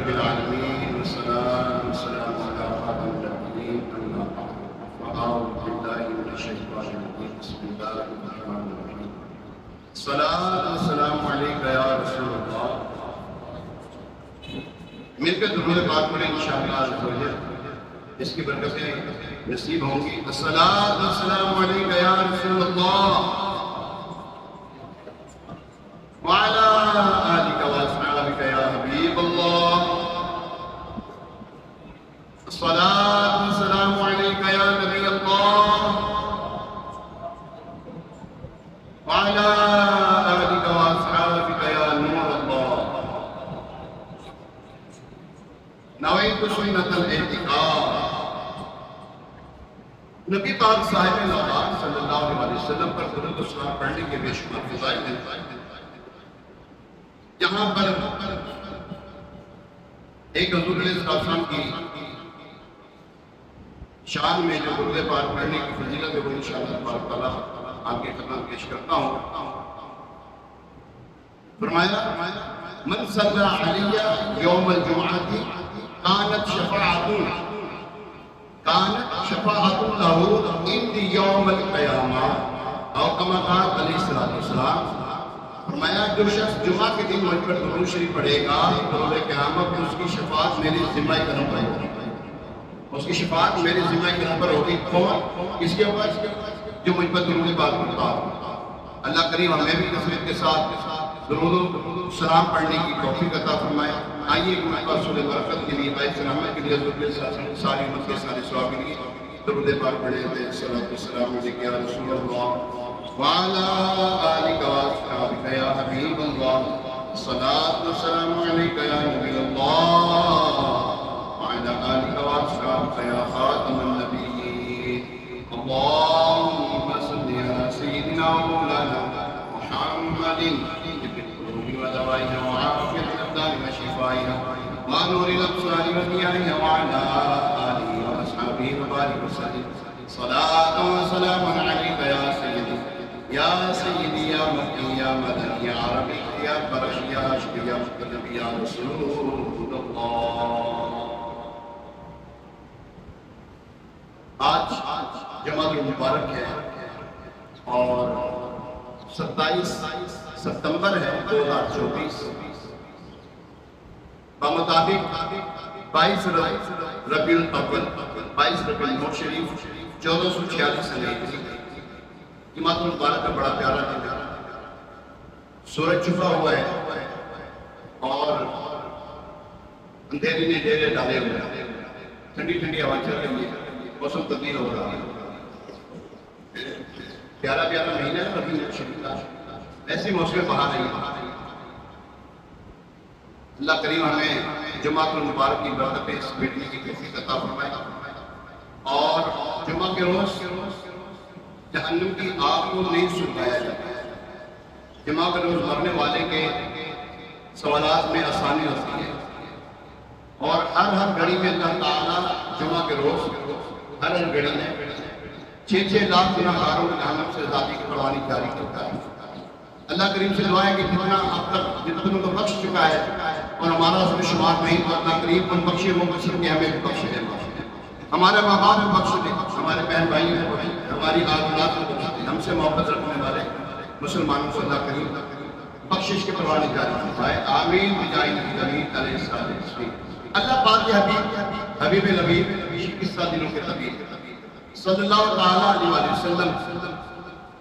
رب العالمين والصلاة والسلام على خاتم النبيين أما بعد فأعوذ بالله من الشيطان الرجيم بسم الله الرحمن الرحيم الصلاة والسلام عليك يا رسول الله مل کے درود پاک پڑھیں انشاءاللہ عز و جل اس کی برکتیں نصیب ہوں گی الصلاة والسلام عليك يا رسول الله وعلى آلك وأصحابك يا حبيب الله الصلاة والسلام عليك يا نبي الله وعلى آلك وأصحابك يا نور الله نويت سنة الاعتقاد نبی پاک صاحب نوبات صلی اللہ علیہ وسلم پر درود و سلام پڑھنے کے بے شمار فضائل ہیں یہاں پر ایک حضور علیہ السلام کی شان میں جو درود پاک پڑھنے کی فضیلت ہے وہ انشاءاللہ تبارک تعالیٰ آپ کے خدمت پیش کرتا ہوں فرمایا من صلی علیہ یوم الجمعہ کانت شفاعت لہ عند یوم القیامہ او کما قال علیہ السلام فرمایا جو شخص جمعہ کے دن مجھ پر درود شریف پڑھے گا روز قیامت میں اس کی شفاعت میرے ذمہ کرم پر ہوگی اس کی شفاعت میرے ذمہ کرم پر ہوگی کون کس کے اوپر جو مجھ پر درود پاک پڑھتا ہو اللہ کریم ہمیں بھی کثرت کے ساتھ درود و سلام پڑھنے کی توفیق عطا فرمائے آئیے گفتگو رسول برکت کے لیے بھائی سلامت کے لیے حضور کے ساری امت کے سارے ثواب کے لیے درود پاک پڑھے تھے صلوات و سلام علیک یا رسول اللہ وعلى آلك وأصحابك يا حبيب الله الصلاة والسلام عليك يا نبي الله وعلى آلك وأصحابك يا خاتم النبيين اللهم صل على سيدنا ومولانا محمد طب القلوب ودوائها وعافية الأبدان وشفائها ونور الأبصار وضيائها وعلى آله وأصحابه وبارك وسلم صلاة وسلام عليك يا سيدي یا سیدی یا مکی یا مدنی یا عربی یا برشی یا عشقی یا مقدم یا رسول اللہ آج جمعہ المبارک ہے اور 27 ستمبر ہے 2024 بمطابق 22 ربیع الاول 22 ربیع الاول شریف 1446 ہجری جمعۃ المبارک کا بڑا پیارا دن ہے سورج چھپا ہوا ہے اور اندھیرے نے ڈیرے ڈالے ہوئے ہیں ٹھنڈی ٹھنڈی ہوا چل رہی ہے موسم تبدیل ہو رہا ہے پیارا پیارا مہینہ ہے ربیع الاول کا ایسی موسم بہار رہی ہے اللہ کریم ہمیں جمعۃ المبارک کی برکت اس بیٹھنے کی توفیق عطا فرمائے اور جمعہ کے روز جہنم کی آگ کو نہیں سلگایا جاتا ہے جمعہ کے روز مرنے والے کے سوالات میں آسانی ہوتی ہے اور ہر گھڑی میں اللہ تعالیٰ جمعہ کے روز ہر گھڑی میں 6 لاکھ گناہگاروں کو جہنم سے آزادی کی قربانی جاری کرتا ہے اللہ کریم سے دعا ہے کہ جتنا اب تک جتنوں کو بخش چکا ہے اور ہمارا اس میں شمار نہیں تو اللہ کریم ان بخشے وہ بخش کے ہمیں بخش دے ہمارے ماں باپ کو بخش دے ہمارے بہن بھائی کو بخش دے ہماری اولاد کو بخش دے ہم سے محبت رکھنے والے مسلمانوں کو اللہ کریم بخشش کے پروانی جاری فرمائے آمین بجائے نبی کریم علیہ السلام اللہ پاک کے حبیب لبیب قصہ دلوں کے طبیب صلی اللہ تعالیٰ علیہ وسلم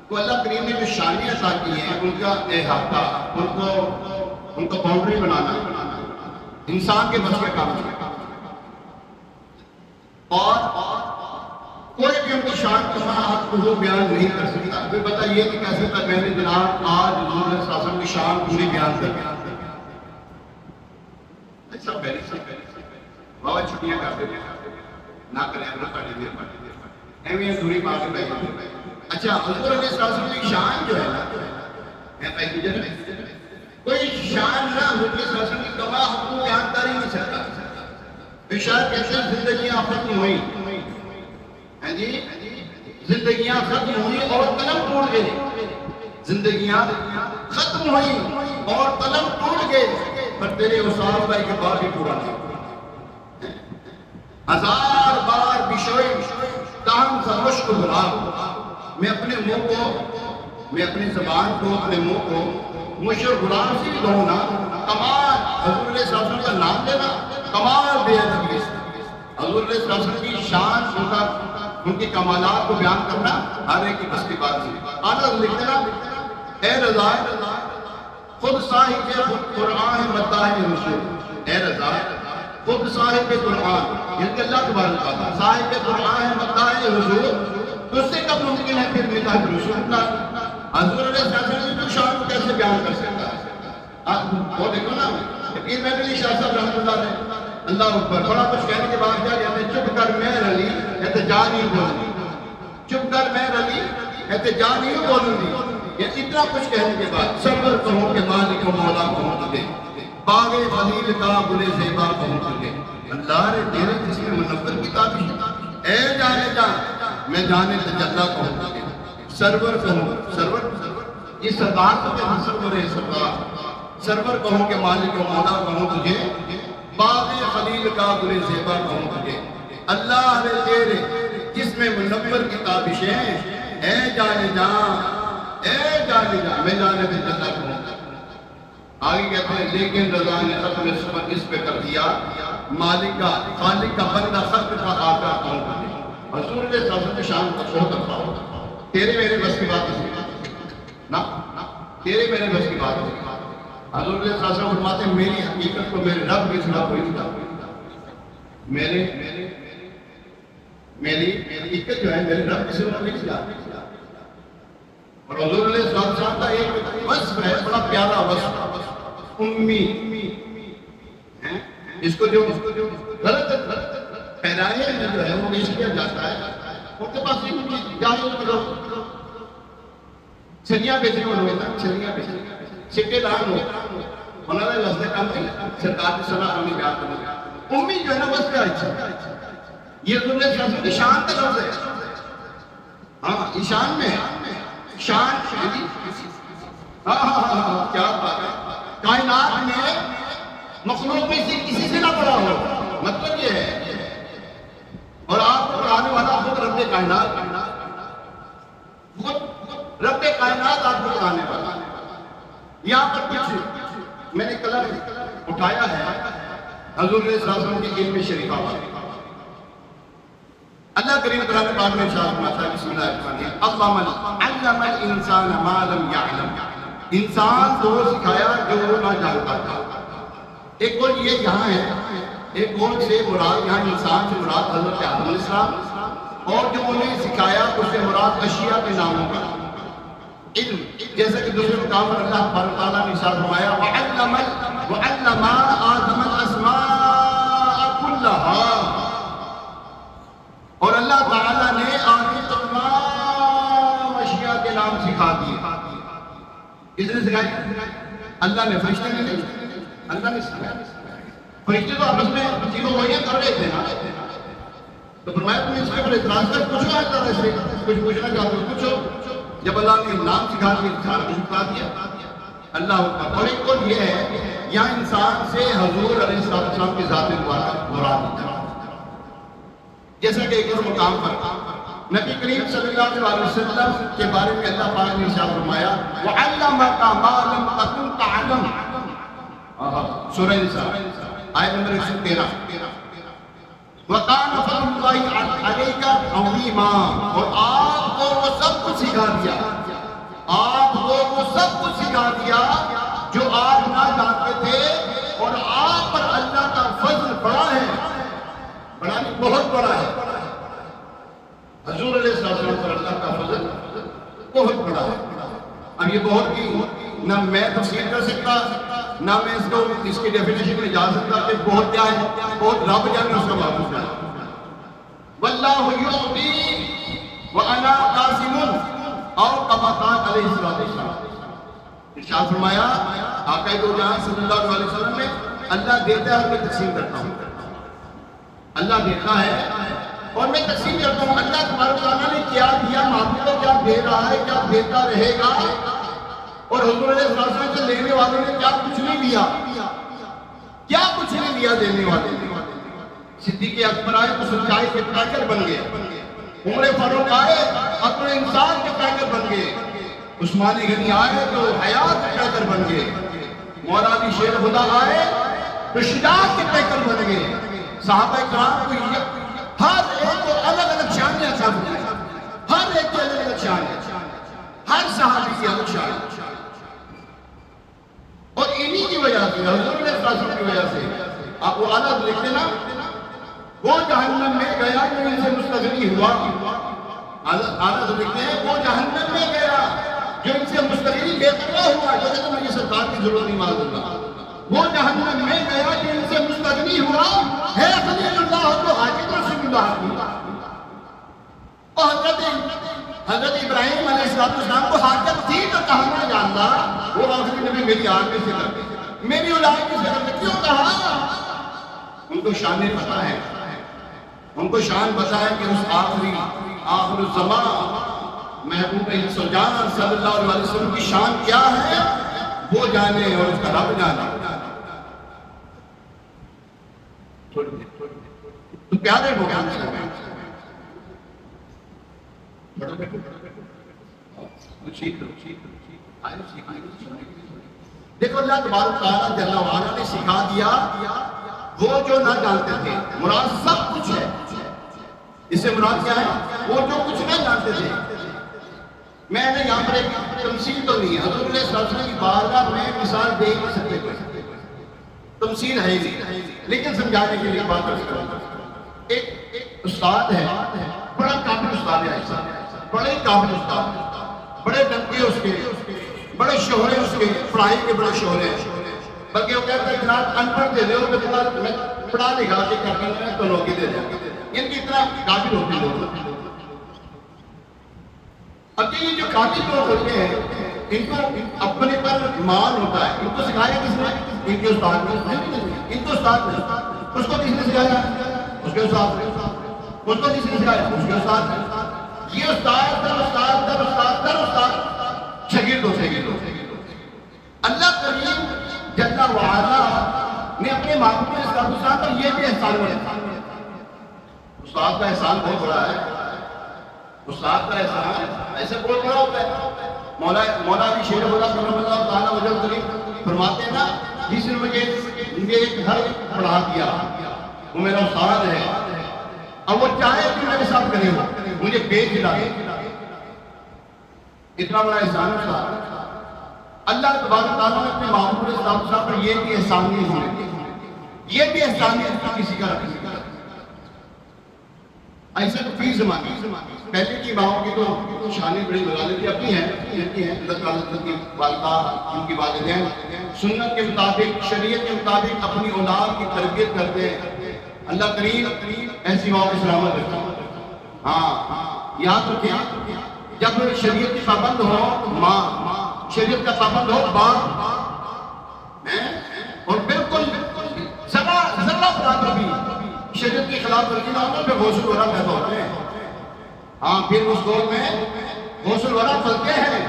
کو اللہ کریم نے جو شانیں عطا کی ہیں ان کا احاطہ ان کو باؤنڈری بنانا انسان کے بس کے کام ہے اور کوئی بھی ان کی شان کو بیان نہیں کر سکتا پھر بتائیے کہ کیسے تک میں نے جناب آج حضور علیہ السلام کی شان پوری بیان کر دیا اچھا پہلے بابا چھٹیاں کرتے ہیں نہ کریں اللہ تعالی دیر پڑھتے ہیں دوری پا کے بیٹھے اچھا حضور علیہ السلام کی شان جو ہے نا کوئی شان نہ حضور علیہ السلام کی کما ہم کو بیان کر ہی نہیں سکتا بشار کہتے ہیں زندگیاں ختم ہوئی جی زندگیاں ختم ہوئی اور قلم ٹوٹ گئے زندگیاں ختم ہوئی اور قلم ٹوٹ گئے پر تیرے اوصاف کا ایک بار بھی پورا نہیں. ہزار بار بشوئی تاہم سا مشک غلام، میں اپنے منہ کو، میں اپنی زبان کو، اپنے منہ کو مشک غلام سے بھی کہوں نا. کمال حضور علیہ السلام کا نام لینا کمال بے ادبی. حضور علیہ السلام کی شان، ان کی کمالات کو بیان کرنا ہر ایک کی بس کی بات ہے. آنا لکھتے نا، اے رضا خود صاحب قرآن مداح رسول، اے رضا خود صاحب قرآن، یعنی کہ اللہ تبارک و تعالیٰ صاحب قرآن مداح رسول، تو اس سے کب ممکن ہے پھر مداح رسول کا؟ حضور علیہ السلام کی شان کو کیسے بیان کر سکتا ہے؟ آپ وہ دیکھو نا، پیر محمد علی شاہ صاحب رحمۃ اللہ علیہ، اللہ اکبر، بڑا کچھ کہنے کے بعد کیا کہتے ہیں؟ چپ کر میں علی احتجاج نہیں بولوں گی، چپ کر میں علی احتجاج نہیں بولوں گی. یہ اتنا کچھ کہنے کے بعد صبر کہوں کہ مالک و مولا کہوں تجھے، باغ خلیل کا گل زیبا کہوں تجھے. اللہ نے تیرے جس میں منور کی تابش، اے جانے جان میں جانے تجلا کہوں تجھے، سرور کہوں، سرور یہ سردار تو کہ حسن و سردار، سرور کہوں کہ مالک و مولا کہوں تجھے، باغ خلیل کا گل زیبا کہوں تجھے. اللہ نے تیرے جس میں منور کی تابشیں، اے جانے جان، اے جانے جان میں جانے پہ جنت کہوں. آگے کہتے ہیں لیکن رضا نے اپنے سفر اس پہ کر دیا، مالک کا خالق کا بندہ خلق کا آقا کہوں تجھے. حضور نے سازن شان کا چھوڑ کر پاؤ، تیرے میرے بس کی بات نہیں نا، تیرے میرے بس کی بات نہیں. حضور نے سازن فرماتے ہیں میری حقیقت کو میرے رب کے سوا کوئی نہیں جانتا. میری حقیقت جو ہے میرے رب کے سوا نہیں جانتا. اور حضور علیہ السلام کا ایک وصف ہے، بڑا پیارا وصف، امی. اس کو جو غلط پیرائے میں جو ہے وہ پیش کیا جاتا ہے، ان کے پاس ایک چیز جائے مطلب چھلیاں بیچنے والے ہوتا ہے، چھلیاں بیچنے سکے دان ہو انہوں نے لفظ کام کیا سرکار کی صلاح ہمیں بیان کرنا. امی جو ہے نا وصف ہے اچھا، یہ حضور علیہ السلام کی شان کا لفظ ہے. ہاں یہ شان میں ہے، شان کیا بات ہے. کائنات میں مخلوق میں سے کسی سے نہ بڑا ہو، مطلب یہ ہے. اور آپ کو پڑھانے والا خود رب کائنات، خود رب کائنات آپ کو پڑھانے والا. یہاں پر کچھ میں نے قلم اٹھایا ہے حضور علیہ السلام کی علم شریفہ پر. اللہ کریم قرآن پاک میں ارشاد فرماتا ہے بسم اللہ الرحمن الرحیم اللہ علم الانسان ما لم يعلم، انسان کو سکھایا جو وہ نہ جانتا تھا. ایک قول یہ یہاں ہے، ایک قول سے مراد یہاں انسان سے مراد حضرت آدم علیہ السلام، اور جو انہیں سکھایا اس سے مراد اشیاء کے ناموں کا علم. جیسا کہ دوسرے مقام پر اللہ تبارک تعالیٰ نے ارشاد فرمایا وعلم آدم الاسماء كلها، اور اللہ تعالیٰ نے آدم کو تمام اشیاء کے نام سکھا دیے. کس نے سکھایا؟ اللہ نے. فرشتے نے نہیں، اللہ نے سکھایا. فرشتے تو آپس میں چیزوں وہی کر رہے تھے نا، تو فرمایا تم اس کے پر اعتراض کر پوچھو، ہے طرح سے کچھ پوچھنا چاہتے ہو پوچھو. جب اللہ نے نام سکھا دیا سارا کچھ بتا دیا. اللہ اکبر. اور ایک قول یہ ہے یہاں انسان سے حضور علیہ السلام کی ذات مراد ہے. جیسا کہ ایک اور مقام پر نبی کریم صلی اللہ علیہ وسلم کے بارے میں اللہ پاک نے ارشاد فرمایا وَعَلَّمَكَ مَا لَمْ تَكُنْ تَعْلَمُ، سورہ نساء آیت نمبر 113. وَقَانَ فَضْلُ اللَّهِ عَلَيْكَ عَظِيمًا، اور آپ کو وہ سب کچھ سکھا دیا، آپ کو وہ سب کچھ سکھا دیا جو آپ نہ جانتے تھے. اور آپ پر اللہ کا فضل بڑا ہے، بڑا نہیں بہت بڑا ہے. حضور علیہ السلام پر اللہ کا فضل بہت بڑا ہے. اب یہ بہت کی نہ میں تفسیر کر سکتا، نہ میں اس کی ڈیفینیشن میں جا سکتا کہ بہت کیا ہے. بہت رب جانے اس کا معلوم ہے. واللہ یعطی وانا قاسم، اور کما قال علیہ السلام ارشاد فرمایا آقا دو جہاں صلی اللہ علیہ وسلم نے اللہ دیتا ہے اور میں تقسیم کرتا ہوں. اللہ دیتا ہے اور میں تقسیم کرتا ہوں. اللہ تبارک تعالیٰ نے کیا دیا، معبود کو کیا دے رہا ہے، کیا دیتا رہے گا. اور حضور علیہ السلام سے لینے والے نے کیا کچھ نہیں دیا. کیا کچھ نہیں لیا دینے والے نے. صدیق اکبر آئے تو سچائی کے پیکر بن گئے. عمر فاروق آئے اپنے انسان کے پیکر بن گئے. عثمان غنی آئے تو حیات کے پیکر بن گئے. مولا علی شیر خدا آئے تو شجاعت کے پیکر بن گئے. صحابہ کرام کو ہر ایک کو الگ الگ شان عطا فرمائی. ہر ایک کی الگ الگ شان ہے. ہر صحابی کی الگ شان ہے. اور انہی کی وجہ سے حضور علیہ السلام کی وجہ سے آپ وہ عدد لکھتے نا وہ جہنم میں گیا جو ان سے مستغنی ہوا. عدد لکھتے ہیں وہ جہنم میں گیا جو ان سے مستغنی بے پرواہ ہوا. جو کہتے ہیں مجھے سرکار کی ضرورت نہیں معلوم اللہ. وہ جہنم میں گیا جو ان سے مستغنی ہوا ہے خلیل اللہ کو حاجت رسول اللہ کی. اور حضرت ابراہیم علیہ السلام کو حاجت تھی تو کہا نہ جانتا وہ آخری نبی میری آنکھ میں سے کرتے میری اولاد میں سے کرتے کیوں کہا؟ ان کو شان پتہ ہے. ان کو شان پتہ ہے کہ اس آخر الزمان محبوب جان صلی اللہ علیہ وسلم کی شان کیا ہے وہ جانے اور اس کا رب جانا. تو پیارے ہو گیا دیکھو اللہ تبارک تعالیٰ جل وعلا نے سکھا دیا وہ جو نہ جانتے تھے. مراد سب کچھ ہے. اس سے مراد کیا ہے؟ وہ جو کچھ نہ جانتے تھے. میں نے یہاں پر ایک تمثیل تو نہیں ہے. حضور علیہ السلام کی بارگاہ میں مثال دے نہیں سکتے کوئی تمثیل ہے نہیں لیکن سمجھانے کے لیے بات کروں. ایک استاد ہے بڑا قابل استاد ہے. بڑے قابل استاد بڑے ڈنکے اس کے بڑے شہرے اس کے پڑھائی کے بڑے شہرے بلکہ وہ کہتے ہیں جناب ان پڑھ دے دے میں پڑھا لکھا کے کرنے میں تو لوگ دے دیں. ان کی اتنا قابل ہوتے لوگ. اب یہ جو قابل لوگ ہوتے ہیں ان کو اپنے پر مان ہوتا ہے. ان کو سکھایا کس نے؟ ان کے استاد نے. ان کو استاد نے. اس کو کس نے سکھایا؟ اس کے استاد نے. اس کو کس نے سکھایا؟ اس کے استاد نے. یہ استاد در استاد در استاد در استاد شاگرد ہوتے گئے. اللہ کریم جل وعلا نے اپنے محبوب اسلام پر یہ بھی احسان کیا. استاد کا احسان بہت بڑا ہے. استاد کا احسان ایسے بہت بڑا ہوتا ہے. مولا علی شیر خدا کرم اللہ تعالیٰ وجل کریم فرماتے ہیں نا جس نے مجھے ایک گھر پڑھا دیا وہ میرا استاد ہے. اب وہ چاہے کہ میرے ساتھ کرے ہو مجھے بیچ ڈالے. اتنا بڑا احسان ہے. اللہ تبارک تعالیٰ نے اپنے محبوب اسلام پر یہ بھی احسان نہیں ہوئے. یہ بھی احسان نہیں کسی کا رکھنے کا. ایسے تو فی زمانے پہلے کی ماؤں کی تو شانیں بڑی غالبی اپنی ہیں. اللہ تعالیٰ کی والدہ ان کی والدین سنت کے مطابق شریعت کے مطابق اپنی اولاد کی تربیت کرتے ہیں. اللہ کریم ایسی ماؤں کی سلامت رکھتا ہے. ہاں یاد رکھیں جب شریعت کی پابند ہو ماں شریعت کا پابند ہو باپ اور بالکل ذرا برابر بھی شریعت کے خلاف ورزی نہ ہوتا پھر غسل ورا پیدا ہوتے ہیں. ہاں پھر اس دور میں غسل ورا چلتے ہیں.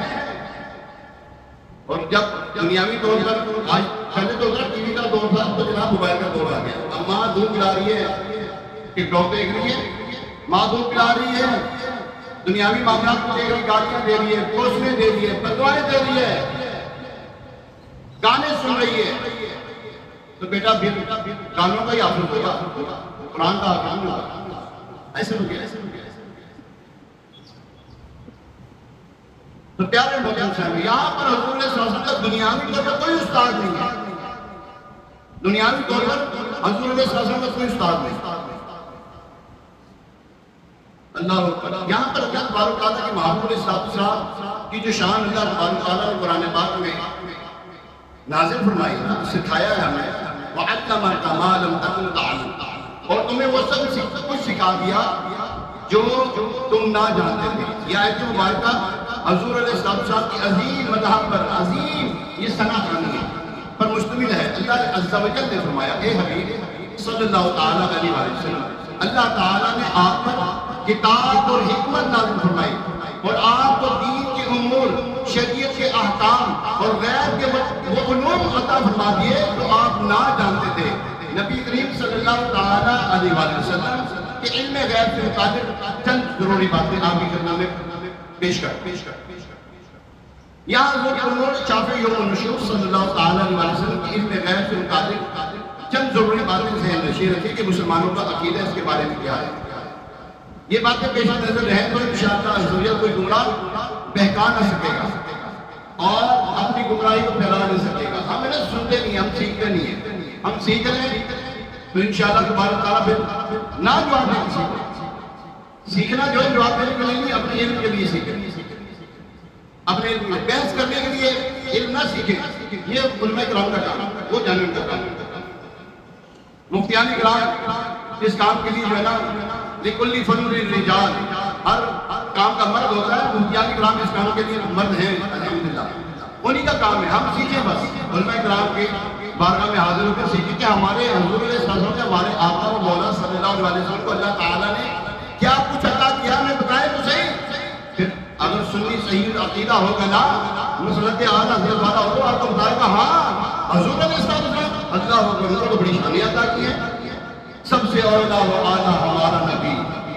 اور جب دنیاوی طور پر آج پہلے تو ٹی وی کا دور تھا تو جناب موبائل کا دور آ گیا. اب ماں دودھ پلا رہی ہے ٹک ٹاک دیکھ رہی ہے. ماں دودھ پلا رہی ہے دنیاوی معاملات کو دیکھ رہی گالیاں دے رہی ہے کوسنے دے رہی ہے بدوائیں دے رہی ہے گانے سن رہی ہے. تو بیٹا گانوں کا ہی حافظ ہوگا قرآن کا حافظ ہوگا. ایسے ہو گیا. تو پیارے محترم صاحب یہاں پر حضور صلی اللہ علیہ وسلم کا دنیاوی طور پر کوئی استاد نہیں ہے. دنیاوی طور پر حضور صلی اللہ علیہ وسلم کا کوئی استاد نہیں. اللہ اکبر. یہاں پر اللہ تبارک تعالیٰ کی محبوب صاحب کی جو شان اللہ تبارک تعالیٰ نے قرآن پاک میں نازل فرمائی سکھایا ہے ہمیں وَعَلَّمَكَ مَا لَمْ تَكُنْ تَعْلَمُ اور تمہیں وہ سب کچھ سکھا دیا جو تم نہ جانتے تھے. یہ آیت مبارکہ حضور علیہ السلام کی عظیم مدح پر عظیم یہ ثنا خوانی پر مشتمل ہے. اللہ عز و جل نے فرمایا اے حبیب صلی اللہ تعالیٰ علیہ وسلم اللہ تعالیٰ نے آپ پر کتاب اور حکمت نازل فرمائی اور آپ کو دین کے امور شریعت کے احکام اور غیب کے وہ علوم عطا فرما دیے تو آپ نہ جانتے تھے۔ نبی کریم صلی اللہ تعالیٰ علیہ وآلہ وسلم کہ علم غیب کے مطابق چند ضروری باتیں آپ کی خدمت میں پیش کر یہاں حضور شافعی یوم النشور صلی اللہ تعالیٰ علیہ وسلم کی علم غیب کے مطابق چند ضروری باتیں ذہن نشین رکھیں کہ مسلمانوں کا عقیدہ اس کے بارے میں کیا ہے۔ یہ باتیں پیش نظر رہیں تو انشاءاللہ عزوجل کوئی گمراہ بہکا نہ سکے گا اور اپنی گمراہی کو پھیلا نہیں سکے گا۔ ہم انہیں سنتے نہیں، ہم سیکھتے نہیں ہیں۔ ہم سیکھ لیں تو انشاءاللہ تبارک تعالیٰ پھر نہ جواب دیں کسی کو۔ سیکھنا جو ہے جواب دینے کے لیے نہیں، اپنے علم کے لیے سیکھیں، اپنے علم میں بحث کرنے کے لیے علم نہ سیکھیں۔ یہ علماء کرام کا کام ہے، وہ جاننے کا کام ہے۔ مفتیان کرام اس کام کے لیے جو ہے نا لِكُلِّ فَنٌ رِجَالٌ، ہر کام کا مرد ہوتا ہے، مفتیان کرام اس کام کے لیے مرد ہیں الحمدللہ، انہی کا کام ہے۔ ہم سیکھیں بس، علماء کرام کے بارگاہ میں حاضر ہو کر سیکھیں کہ ہمارے حضور علیہ السلام نے ہمارے آقا و مولا صلی اللہ علیہ وسلم کو اللہ تعالیٰ نے کیا کچھ عطا کیا ہمیں بتائیں تو صحیح۔ پھر اگر سنی صحیح عقیدہ ہوگا نا، مسلط اعلیٰ حضرت والا ہو تو آپ کو بتائے گا ہاں حضور علیہ السلام اللہ حضور کو بڑی شانیں عطا کی ہیں۔ سب سے اولا و اعلیٰ ہمارا نبی،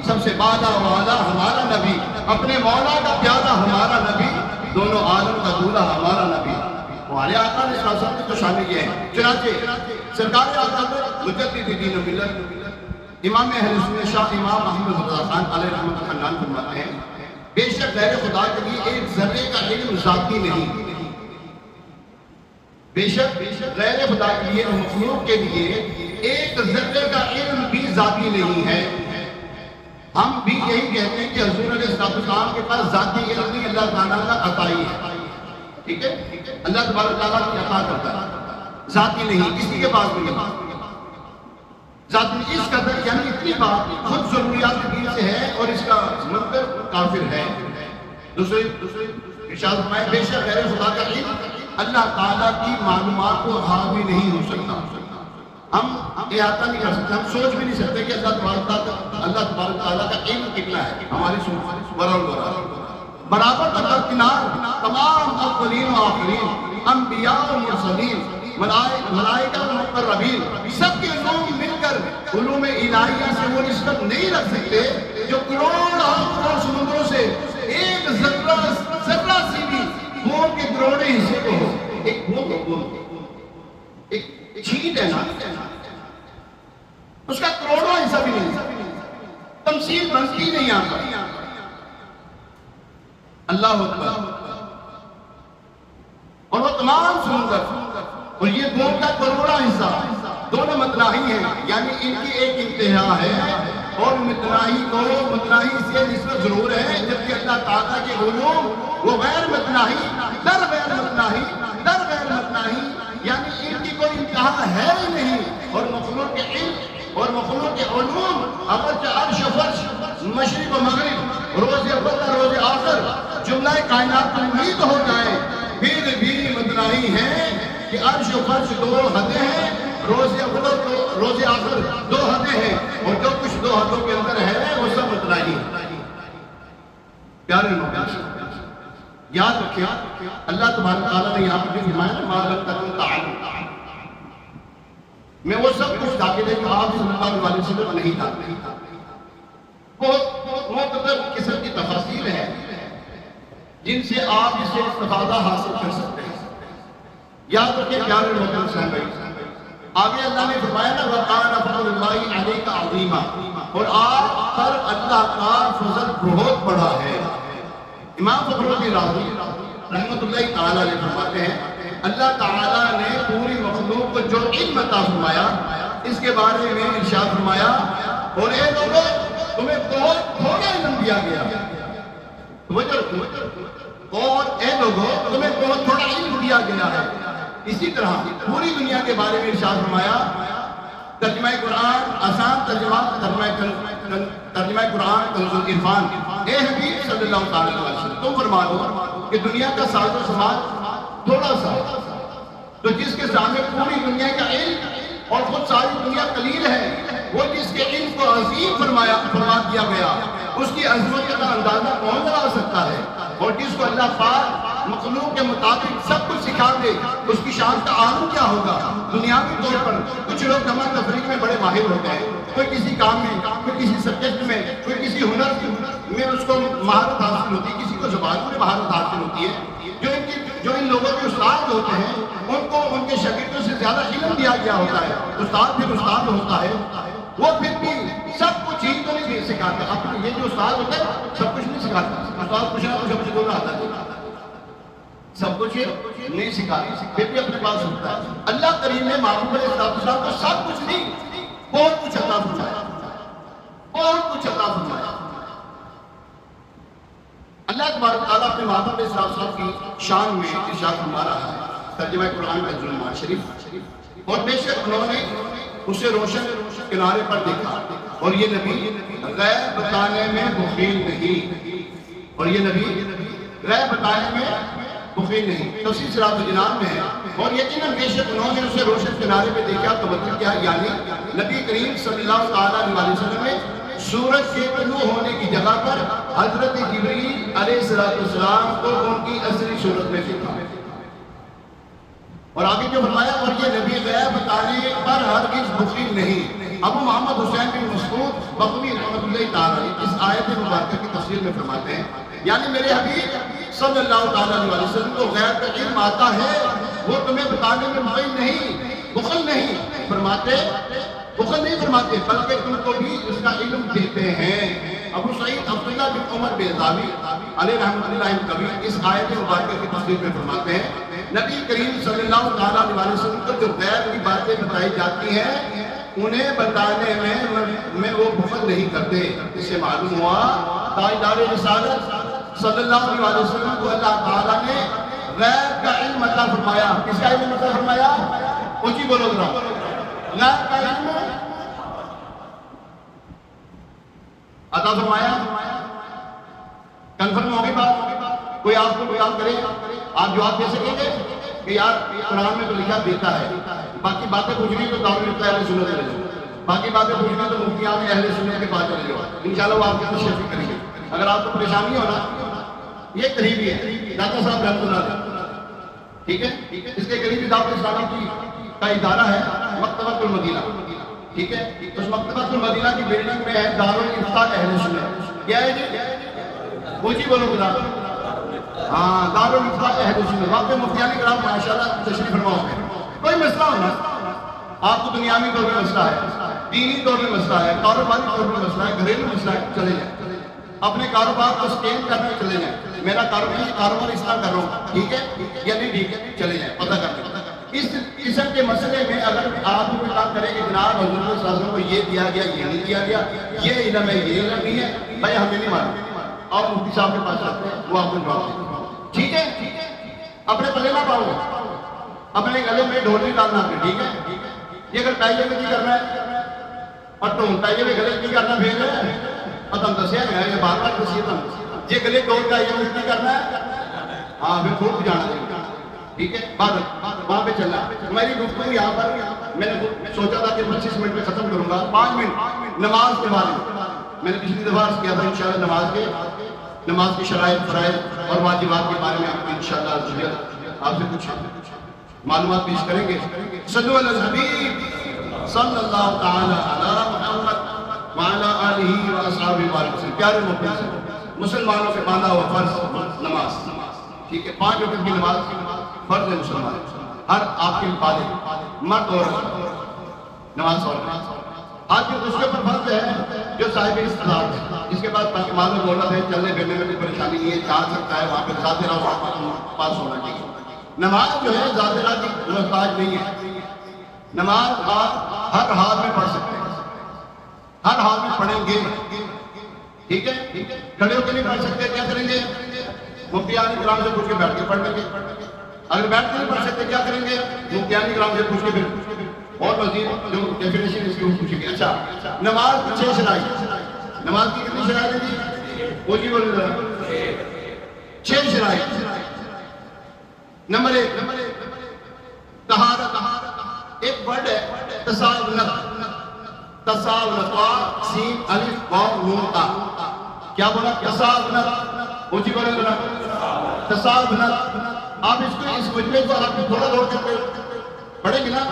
سب سے بالا و اعلیٰ ہمارا نبی، اپنے مولا کا پیارا ہمارا نبی، دونوں عالم کا دولہ ہمارا نبی۔ ہمارے آقا نے صلی اللہ علیہ وسلم کو شامل کیا ہے۔ چنانچہ سرکار آقا مجدد دین و ملت امام اہل سنت شاہ امام احمد رضا خان علیہ رحمۃ الخنان فرماتے ہیں بے شک غیر خدا کے لیے ایک ذرے کا علم ذاتی نہیں، بے شک غیر خدا کے لیے مخلوق کے لیے ایک ذرے کا علم بھی ذاتی نہیں ہے۔ ہم بھی یہی کہتے ہیں کہ حضور علیہ السلام کے پاس ذاتی علم نہیں، اللہ تعالیٰ کا عطائی ہے، ٹھیک ہے، اللہ تبارک تعالیٰ کی عطا کرتا ہے، ذاتی نہیں، کسی کے پاس نہیں۔ ذاتی اس قدر یعنی اتنی بات خود ضروریات دین سے ہے اور اس کا مطلب کافر ہے۔ دوسرے ارشاد فرمائے بے شک غیر خدا کا علم اللہ تعالیٰ کی معلومات کو حاوی نہیں ہو سکتا۔ ہم احاطہ نہیں کر سکتے، ہم سوچ بھی نہیں سکتے کہ اللہ تبارک تعالیٰ کا علم کتنا ہے۔ ہماری سوچ برابر کا درکنار تمام اولین و آخرین، انبیاء و مرسلین، ملائکہ و مقربین، سب کے علوم مل کر علوم الہیہ سے وہ نسبت نہیں رکھ سکتے جو کروڑ سمندروں سے ایک ذرہ سی بھی بون کے کروڑے حصے کو ہو۔ ایک بون ایک چھینٹ ہے نا، اس کا کروڑوں حصہ بھی نہیں، تمثیل بنتی نہیں آتا۔ اللہ اکبر، اور وہ تمام سمندر اور یہ بون کا کروڑا حصہ دونوں متناہی ہیں، یعنی ان کی ایک انتہا ہے اور متناہی کو متناہی سے نسبت ضرور ہے، جبکہ اللہ تعالیٰ کے علوم وہ غیر متناہی در غیر متناہی در غیر متناہی، یعنی ان کی کوئی انتہا ہے ہی نہیں۔ اور مخلوق کے علم اور مخلوق کے علوم اگرچہ عرش و فرش، مشرق و مغرب، روز اول روز آخر جملہ کائنات کو محیط ہو جائیں، پھر بھی متناہی ہیں کہ عرش و فرش دو حدیں ہیں، روز اول روز آخر دو حدیں ہیں، اور جو کچھ دو حدوں کے اندر ہے وہ سب متناہی ہے۔ پیارے محبوب یاد رکھیں اللہ تبارک تعالیٰ نے یہاں پر فرمایا ما لم تکن تعلم، میں وہ سب کچھ داخل ہے جو آپ صلی اللہ علیہ وسلم نہیں جانتے۔ بہت مختصر قسم کی تفاصیل ہے جن سے آپ اس سے استفادہ حاصل کر سکتے ہیں۔ یاد رکھیں پیارے محترم صاحب بھائی، آگے اللہ نے فرمایا نا وَقَانَ فَضْلُ اللَّهِ عَلَيْكَ عَظِيمًا، اور آپ پر اللہ کا فضل بہت بڑا ہے۔ امام فخر الدین رازی رحمۃ اللہ تعالیٰ علیہ فرماتے ہیں اللہ تعالیٰ نے پوری مخلوق کو جو علم عطا فرمایا اس کے بارے میں ارشاد فرمایا اور اے لوگوں تمہیں بہت تھوڑا علم دیا گیا، اور اے لوگوں تمہیں بہت تھوڑا علم دیا گیا ہے۔ اسی طرح پوری دنیا کے بارے میں ارشاد فرمایا ترجمہ قرآن آسان ترجمہ قرآن کنز العرفان، اے حبیب صلی اللہ علیہ وسلم تم فرما دو کہ دنیا کا ساز و سماج تھوڑا سا، تو جس کے سامنے پوری دنیا کا علم اور خود ساری دنیا قلیل ہے، وہ جس کے علم کو عظیم فرما دیا گیا، اس کی عظمت کا اندازہ کون لگا سکتا ہے؟ اور جس کو اللہ پاک مخلوق کے مطابق سب کچھ سکھا دے، اس کی شان کا عالم کیا ہوگا؟ دنیاوی طور پر کچھ لوگ جمع تفریق میں بڑے ماہر ہوتے ہیں، کوئی کسی کام میں، کوئی کسی سبجیکٹ میں، کوئی کسی ہنر میں اس کو مہارت حاصل ہوتی ہے، کسی کو زبان میں مہارت حاصل ہوتی ہے۔ جو ان لوگوں کے استاد ہوتے ہیں ان کو ان کے شاگردوں سے زیادہ علم دیا گیا ہوتا ہے، استاد پھر استاد ہوتا ہے، وہ پھر بھی سب کچھ ہی تو نہیں سکھاتے۔ اب یہ جو استاد ہوتے ہیں سب کچھ نہیں سکھاتے، استاد کچھ نہ کچھ ہم سے بول رہا تھا، سب کچھ نہیں سکھاتے، پھر بھی اپنے پاس ہوتا ہے۔ اللہ کریم نے محمود علیہ السلام کو سب کچھ نہیں، بہت کچھ عطا فرمایا، بہت کچھ عطا فرمایا۔ اللہ تبارک تعالیٰ اپنے محمد علیہ السلام کی شان میں ارشاد فرما رہا ہے، ترجمہ قرآن کا ظلمان شریف، اور بے شک انہوں نے اسے روشن کنارے پر دیکھا اور یہ نبی غیب بتانے میں بخیل نہیں، اور یہ نبی غیب بتانے میں بخیل نہیں۔ تفسیر سراج الجنان میں ہے، اور یقیناً بے شک انہوں نے اسے روشن کنارے پہ دیکھا تو مطلب کیا، یعنی نبی کریم صلی اللہ علیہ وسلم نے سورج کے طلوع ہونے کی جگہ پر حضرت جبریل علیہ السلام کو ان کی اصلی صورت میں دیکھا، اور آگے جو فرمایا اور یہ نبی غیب بتانے پر ہرگز بخیل نہیں۔ ابو محمد حسین بن مسعود بغوی رحمۃ اللہ تعالی اس آیت مبارکہ کی تفسیر میں فرماتے ہیں، یعنی میرے حبیب صلی اللہ تعالیٰ علیہ وسلم کو غیب کا علم آتا ہے، وہ تمہیں بتانے میں بخیل نہیں، بخل نہیں فرماتے، بخل نہیں فرماتے، بلکہ تم کو بھی اس کا علم دیتے ہیں۔ ابو سعید عبداللہ بن عمر بیضاوی علیہ رحمۃ اللہ کبیر اس آیت مبارکہ کی تفسیر میں فرماتے ہیں، نبی کریم صلی اللہ تعالیٰ علیہ وسلم کو جو غیب کی باتیں بتائی جاتی ہیں انہیں بتانے میں وہ بخل نہیں کرتے۔ اس سے معلوم ہوا تاجدار رسالت صلی اللہ علیہ وسلم کو اللہ تعالیٰ نے غیب کا علم عطا فرمایا۔ کس کا علم عطا فرمایا؟ اونچی بولو ذرا، غیب کا علم عطا فرمایا۔ کنفرم ہوگی بات؟ کوئی آپ کو یاد کرے، آپ جواب دے سکیں گے کہ یار قرآن میں تو لکھا دیتا ہے، باقی باتیں پوچھنی تو دارالفتا اہل سنت چلے جاؤ، باقی باتیں پوچھنی تو مفتیان اہل سنت کے پاس چلے جاؤ، انشاءاللہ وہ آپ کی شرفی کریں گے۔ اگر آپ کو پریشانی ہو نا، یہ قریبی ہے داتا صاحب رحمۃ اللہ علیہ، ٹھیک ہے، اس کے قریبی دعوت اسلامی کا ادارہ ہے مکتبۃ المدینہ، ٹھیک ہے، اس مکتبۃ المدینہ کی بلڈنگ میں ہے دارالفتا اہل سنت۔ کیا ہے جی؟ وہ جی بولو گا، ہاں دارالفتا اہل سنت، وہاں پہ مفتیان کرام ماشاءاللہ تشریف فرما ہوتے ہیں۔ کوئی مسئلہ ہونا، آپ کو دنیاوی طور پہ مسئلہ ہے، دینی طور پہ مسئلہ ہے، کاروباری طور پہ مسئلہ ہے، گھریلو مسئلہ ہے، چلے جائیں اپنے کاروبار کو سکین کرنے چلے جائیں، میرا کاروبار اس طرح کر رہا ہوں، ٹھیک ہے یا نہیں ٹھیک ہے، چلے جائیں پتہ کر لیں۔ اس قسم کے مسئلے میں اگر آپ کو کام کریں کہ جناب حضور صلی اللہ علیہ وسلم کو یہ دیا گیا، یہ نہیں دیا گیا، یہ علم ہے، یہ علم نہیں ہے، بھائی ہمیں نہیں معلوم، آپ مفتی صاحب کے پاس آتے ہیں، وہ آپ کو جواب دیں، ٹھیک ہے، اپنے پلے نہ پاؤ، اپنے گلے میں ڈھول نہیں ڈالنا، ٹھیک ہے، یہ اگر پہلے میں نہیں کرنا ہے اور تو پہلے میں گلے نہیں کرنا پھر اور تم دسیا گیا یہ بار بار دسیے تم یہ گلے ڈھول کا یہ نہیں کرنا ہے، ہاں پھر خوب جانا ہے، ٹھیک ہے، وہاں پہ چلنا۔ میری گفتگو یہاں پر میں نے سوچا تھا کہ 25 منٹ میں ختم کروں گا، 5 منٹ نماز کے بارے میں نے پچھلی دفعہ عرض کیا تھا، انشاءاللہ نماز کے شرائط، فرائض اور واجبات کے بارے میں انشاءاللہ آپ سے کچھ معلومات پیش کریں گے۔ صلو علی الحبیب صلی اللہ تعالی علی محمد وعلی آلہ واصحابہ وسلم۔ پیارے محترم، مسلمانوں کے باندھا ہوا فرض نماز، ٹھیک ہے، 5 وقت کی نماز فرض ہے مسلمان، ہر آپ کے بالغ مرد اور نماز پڑھنا۔ آج اس کے اوپر فرض ہے جو صاحب استطاعت ہے، جس کے بعد معلوم دولت ہے، چلنے پھرنے میں کوئی پریشانی نہیں ہے، جا سکتا ہے، وہاں پہ ذات راہ پاس ہونا چاہیے۔ نماز جو ہے ذات راہ کی محتاج نہیں ہے، نماز آپ ہر حال میں پڑھ سکتے ہیں، ہر حال میں پڑھیں گے، ٹھیک ہے، کھڑے ہو کے نہیں پڑھ سکتے، کیا کریں گے؟ مفتیان کرام سے پوچھ کے بیٹھ کے پڑھ لیں گے، اگر بیٹھ کے نہیں پڑھ سکتے کیا کریں گے؟ مفتیان کرام سے پوچھ کے پھر اور مزید جو ڈیفینیشن اس کی وہ پوچھیں گے۔ اچھا، نماز کی 6 شرائط، نماز کی کتنی شرائط ہے جی؟ وہ جی بولے ذرا، 6 شرائط۔ نمبر 1 طہارت، ایک ورڈ ہے تساؤلت، تساؤلت، سین الف واو نون تا، کیا بولا؟ تساؤلت، وہ جی بولے ذرا، تصابنت، آپ اس کو اس مجمع کو آپ تھوڑا دور کر پڑھیں گے نا،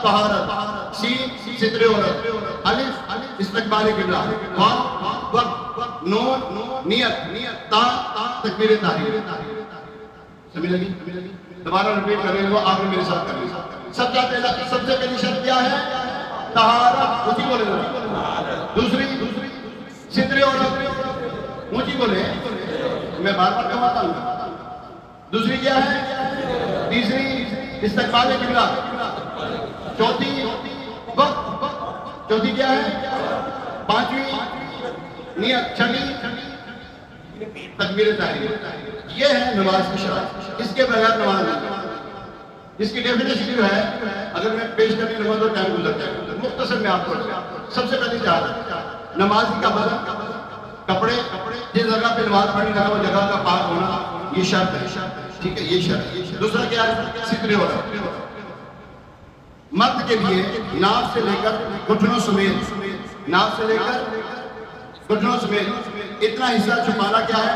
طہارت، سین ستر عورت، الف استقبال قبلہ، واو وقت، نون نیت، تا تکبیر تحریم. سمجھ لگی؟ دوبارہ ریپیٹ کر رہے ہو، آپ نے میرے ساتھ کر لی. سب سے پہلی شرط کیا ہے؟ طہارت، اونچی بولے گا. دوسری ستر عورت، اونچی بولے. میں بار بار کہتا ہوں. دوسری کیا ہے؟ تیسری استقبال قبلہ. چوتھی وقت. چوتھی کیا ہے؟ پانچویں نیت. چھٹی تکبیر تحریم. یہ ہے نماز کی شرط. اس کے بغیر نماز نہیں. اس کی ڈیفینیشن جو ہے اگر میں پیش کرنے لگا تو ٹائم گزر جائے. مختصر میں آپ کو سب سے پہلی چاہت نمازی کا بدن کپڑے جس جگہ پہ نماز پڑھنے لگا وہ جگہ کا پاک ہونا یہ شرط ہے. ٹھیک ہے، یہ شرط. دوسرا کیا ہے؟ ستر عورت. مرد کے لیے ناف سے لے کر گھٹنوں سمیت، ناف سے لے کر گھٹنوں سمیت اتنا حصہ چھپانا کیا ہے؟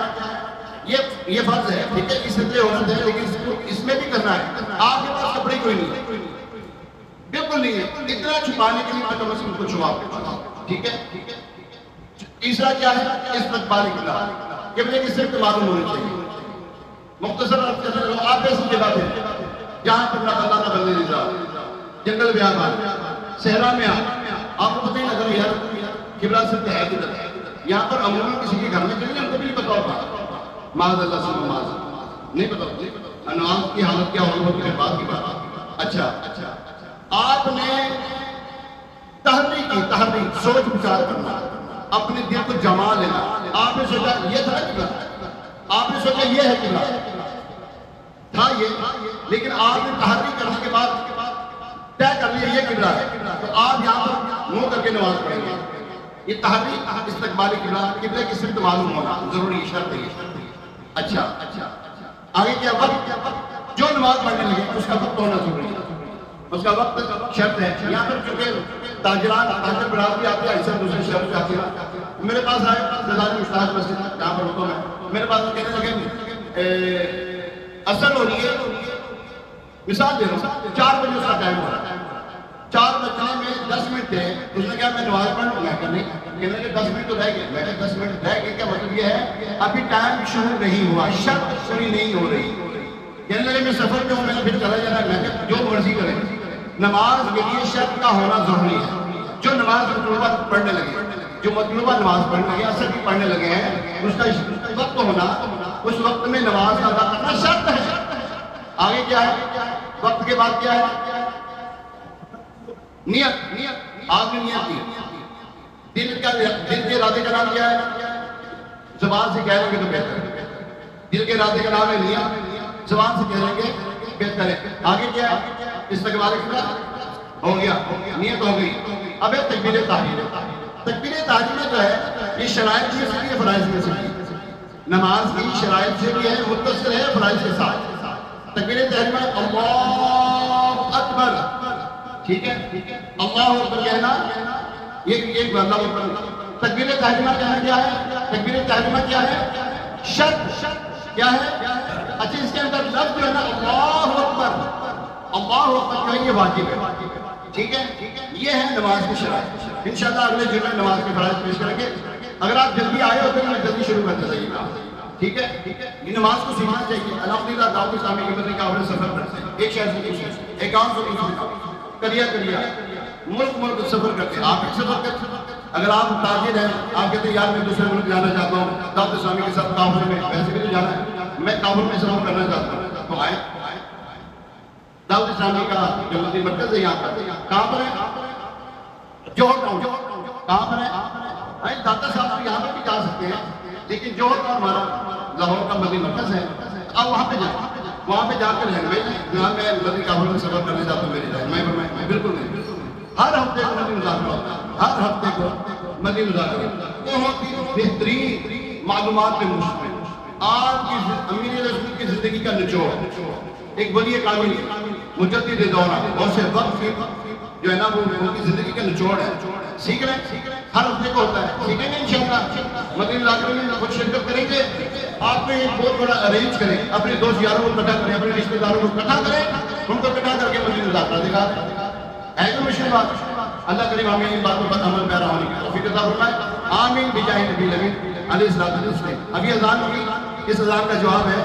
یہ فرض ہے. ٹھیک ہے، اس ستر عورت ہے لیکن اس میں بھی کرنا ہے. آپ کے پاس کپڑے کوئی نہیں ہے، بالکل نہیں ہے. اتنا چھپانے کے لیے کم از کم کچھ چھپاؤ. ٹھیک ہے. تیسرا کیا ہے؟ استقبال قبلہ. قبلے کی صرف معلوم ہونی چاہیے. مختصر آپ ایسی جگہ پہ جہاں پر نہ اللہ نہ بندے نظام، جنگل بیابان، صحرا میں آپ کو پتہ ہی نہ کرے یار قبلہ صرف ہے کدھر. یہاں پر عموماً کسی کے گھر میں چلے ہم کو بھی نہیں پتا ہوتا. معاذ اللہ سے نماز نہیں پتا. نماز کی حالت کیا ہوگی وہ پھر بعد کی بات. اچھا آپ نے تحریک سوچ بچار کرنا، اپنے دل کو جما لینا. آپ نے سوچا یہ تھا قبلہ، آپ نے سوچا یہ ہے قبلہ تھا یہ، لیکن آپ نے تحریک کرنے کے بعد طے کر لیا یہ قبلہ ہے تو آپ یہاں پر منہ کر کے نماز پڑھیں گے. یہ تحریک استقبال قبلہ، قبلے کی صرف معلوم ہونا ضروری شرط ہے. اچھا آگے کیا؟ وقت. جو نماز پڑھنے لگے اس کا وقت ہونا ضروری ہے. اس کا وقت شرط ہے. یہاں پر چونکہ تاجر برادری آتے ہیں، ایسا دوسرے شہر سے آتے ہیں. میرے پاس آئے نظام مشتاق مسجد جہاں پر ہوتا میں، میرے پاس کہنے لگے اصل ہو رہی ہے، مثال دے رہا ہوں 4 بجے اس کا ٹائم ہو رہا ہے. 4 بجنے میں 10 منٹ تھے. اس نے کہا میں نماز پڑھ لوں. میں کہا نہیں. کہنے لگے 10 منٹ تو رہ گئے. میں کہا 10 منٹ رہ گئے کیا مطلب یہ ہے ابھی ٹائم شروع نہیں ہوا، شرط پوری نہیں ہو رہی. کہنے لگے میں سفر میں ہوں، میں نے پھر چلا جانا. میں کہا جو مرضی کریں، نماز کے لیے شرط کا ہونا ضروری ہے. جو نماز مطلوبہ پڑھنے لگے، جو مطلوبہ نماز پڑھنے لگے، اثر بھی پڑھنے لگے ہیں، اس کا وقت ہونا، اس وقت میں نماز ادا کرنا شرط ہے. آگے کیا ہے؟ وقت کے بعد کیا ہے؟ نیت. آپ نے نیت کی. دل کے ارادے کا نام کیا ہے؟ زبان سے کہہ لیں گے تو بہتر ہے. دل کے ارادے کا نام ہے نیت. زبان سے کہہ لیں گے بہتر ہے. آگے کیا ہے؟ استقبال قبلہ ہو گیا، نیت ہو گئی. اب ہے تکبیر تحریم. تکبیر تحریم جو ہے یہ شرائط میں سے بھی ہے، فرائض میں سے بھی. نماز کی شرائط سے بھی ہے، متصل ہے فرائض کے ساتھ. تکبیر تحریم اللہ اکبر. ٹھیک ہے، اللہ اکبر کہنا یہ اللہ اکبر. تکبیر تحریمہ کیا ہے؟ تکبیر تحریمہ کیا ہے؟ شرط کیا ہے؟ اچھا اس کے اندر لفظ جو ہے نا اللہ اکبر، اللہ اکبر جو ہے یہ واجب ہے. ٹھیک ہے، یہ ہے نماز کی شرائط. انشاءاللہ اگلے جمعے نماز کی فرائض پیش کریں گے. اگر آپ جلدی آئے ہوتے ہیں جلدی شروع کرتے رہیے گا. ٹھیک ہے، یہ نماز کو سیکھنا چاہیے. الحمدللہ دعوت اسلامی کی مدد کا ہم نے سفر کرتے ہیں، ایک شہر سے دوسرے، ایک گاؤں سے دوسرے، کریا ملک سفر کرتے ہیں. آپ ایک سفر کرتے ہیں. اگر آپ تاجر ہیں، آپ کہتے ہیں یار میں دوسرے ملک جانا چاہتا ہوں دعوت اسلامی کے ساتھ کابل میں، ویسے بھی تو جانا ہے، میں کابل میں سفر کرنا چاہتا ہوں تو آئے. دعوت اسلامی کا جو مدنی مرکز ہے یہاں پر کہاں پر ہے؟ جوہر ٹاؤن. کہاں پر ہے؟ داتا صاحب بھی یہاں پر بھی جا سکتے ہیں، لیکن جوہر ٹاؤن ہمارا لاہور کا مدنی مرکز ہے. آپ وہاں پہ جائیں، وہاں پہ جا کر رہنمائی جہاں میں مدنی کابل میں سفر کرنا چاہتا ہوں میری رہنمائی پر میں بالکل نہیں. ہر ہفتے کو مدنی مذاکرہ ہوتا ہے، ہر ہفتے کو مدنی مذاکرہ بہت ہی بہترین معلومات میں مشتمل. آج کی امیر رسول کی زندگی کا نچوڑ، ایک ولی کامل مجدد دورہ اور سے وقت جو ہے نا وہ ان کی زندگی کا نچوڑ ہے. سیکھ رہے ہیں، ہر ہفتے کو ہوتا ہے. سیکھیں گے انشاءاللہ. مدنی مذاکرہ میں کچھ شرکت کریں گے. آپ کو ایک بہت بڑا ارینج کریں، اپنے دوست یاروں کو اکٹھا کریں، اپنے رشتہ داروں کو اکٹھا کریں، ان کو اکٹھا کر کے مسجد داخلہ دکھا دیں۔ ہے تو مشکل بات؟ اللہ کریم ہمیں ان باتوں پر عمل پیرا ہونے کی توفیق عطا فرمائے۔ آمین بجاہ نبی الامین علیہ الصلوۃ والسلام۔ ابھی اذان ہوگی، اس اذان کا جواب ہے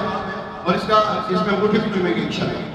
اور اس میں انگوٹھی بھی چومیں گے انشاءاللہ۔